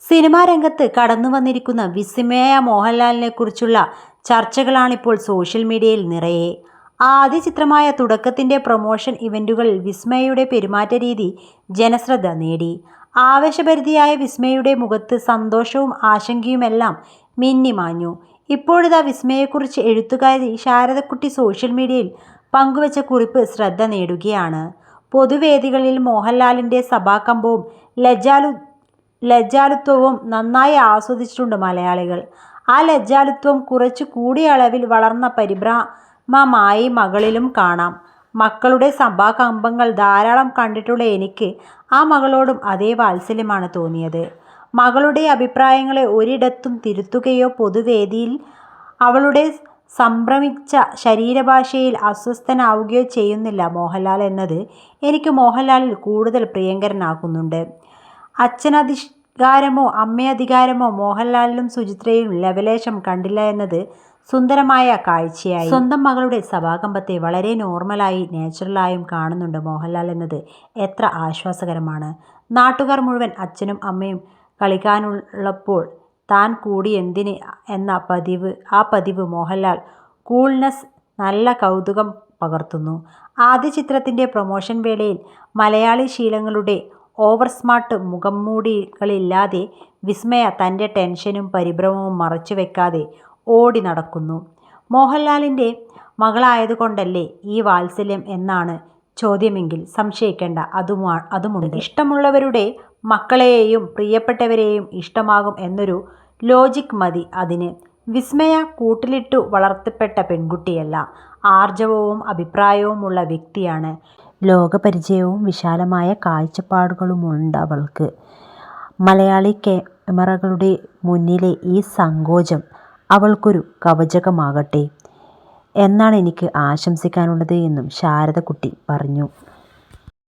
Cinema രംഗത്ത് കടന്നു വന്നിരിക്കുന്ന വിസ്മയ മോഹൻലാലിനെ കുറിച്ചുള്ള ചർച്ചകളാണിപ്പോൾ സോഷ്യൽ മീഡിയയിൽ നിറയെ. ആദ്യ ചിത്രമായ തുടക്കത്തിൻ്റെ പ്രൊമോഷൻ ഇവന്റുകളിൽ വിസ്മയയുടെ പെരുമാറ്റ രീതി ജനശ്രദ്ധ നേടി. ആവേശഭരിതയായ വിസ്മയയുടെ മുഖത്ത് സന്തോഷവും ആശങ്കയുമെല്ലാം മിന്നിമാഞ്ഞു. ഇപ്പോഴിതാ വിസ്മയെക്കുറിച്ച് എഴുത്തുകാരി ശാരദക്കുട്ടി സോഷ്യൽ മീഡിയയിൽ പങ്കുവച്ച കുറിപ്പ് ശ്രദ്ധ നേടുകയാണ്. പൊതുവേദികളിൽ മോഹൻലാലിൻ്റെ സഭാകമ്പവും ലജ്ജാലുത്വവും നന്നായി ആസ്വദിച്ചിട്ടുണ്ട് മലയാളികൾ. ആ ലജ്ജാലുത്വം കുറച്ചു കൂടിയ അളവിൽ വളർന്ന പരിഭ്രമമായി മകളിലും കാണാം. മക്കളുടെ സഭാകമ്പങ്ങൾ ധാരാളം കണ്ടിട്ടുള്ള എനിക്ക് ആ മകളോടും അതേ വാത്സല്യമാണ് തോന്നിയത്. മകളുടെ അഭിപ്രായങ്ങളെ ഒരിടത്തും തിരുത്തുകയോ പൊതുവേദിയിൽ അവളുടെ സംഭ്രമിച്ച ശരീരഭാഷയിൽ അസ്വസ്ഥനാവുകയോ ചെയ്യുന്നില്ല മോഹൻലാൽ എന്നത് എനിക്ക് മോഹൻലാലിൽ കൂടുതൽ പ്രിയങ്കരനാക്കുന്നുണ്ട്. അച്ഛനധികാരമോ അമ്മയധികാരമോ മോഹൻലാലിലും സുചിത്രയിലും ലവലേശം കണ്ടില്ല എന്നത് സുന്ദരമായ കാഴ്ചയായി. സ്വന്തം മകളുടെ സഭാകമ്പത്തെ വളരെ നോർമലായി നാച്ചുറലായും കാണുന്നുണ്ട് മോഹൻലാൽ എന്നത് എത്ര ആശ്വാസകരമാണ്. നാട്ടുകാർ മുഴുവൻ അച്ഛനും അമ്മയും കളിക്കാനുള്ളപ്പോൾ താൻ കൂടി എന്തിന് എന്ന പതിവ് മോഹൻലാൽ കൂൾനെസ് നല്ല കൗതുകം പകർത്തുന്നു. ആദ്യ ചിത്രത്തിൻ്റെ പ്രൊമോഷൻ വേളയിൽ മലയാളി ശീലങ്ങളുടെ ഓവർ സ്മാർട്ട് മുഖംമൂടികളില്ലാതെ വിസ്മയ തൻ്റെ ടെൻഷനും പരിഭ്രമവും മറച്ചുവെക്കാതെ ഓടി നടക്കുന്നു. മോഹൻലാലിൻ്റെ മകളായതുകൊണ്ടല്ലേ ഈ വാത്സല്യം എന്നാണ് ചോദ്യമെങ്കിൽ സംശയിക്കേണ്ട, അതുമുണ്ട്. ഇഷ്ടമുള്ളവരുടെ മക്കളെയും പ്രിയപ്പെട്ടവരെയും ഇഷ്ടമാകും എന്നൊരു ലോജിക് മതി അതിന്. വിസ്മയ കൂട്ടിലിട്ടു വളർത്തപ്പെട്ട പെൺകുട്ടിയല്ല, ആർജവവും അഭിപ്രായവുമുള്ള വ്യക്തിയാണ്. ലോകപരിചയവും വിശാലമായ കാഴ്ചപ്പാടുകളുമുണ്ടവൾക്ക്. മലയാളി ക്യാമറകളുടെ മുന്നിലെ ഈ സങ്കോചം അവൾക്കൊരു കവചമാകട്ടെ എന്നാണ് എനിക്ക് ആശംസിക്കാനുള്ളത് എന്നും ശാരദക്കുട്ടി പറഞ്ഞു.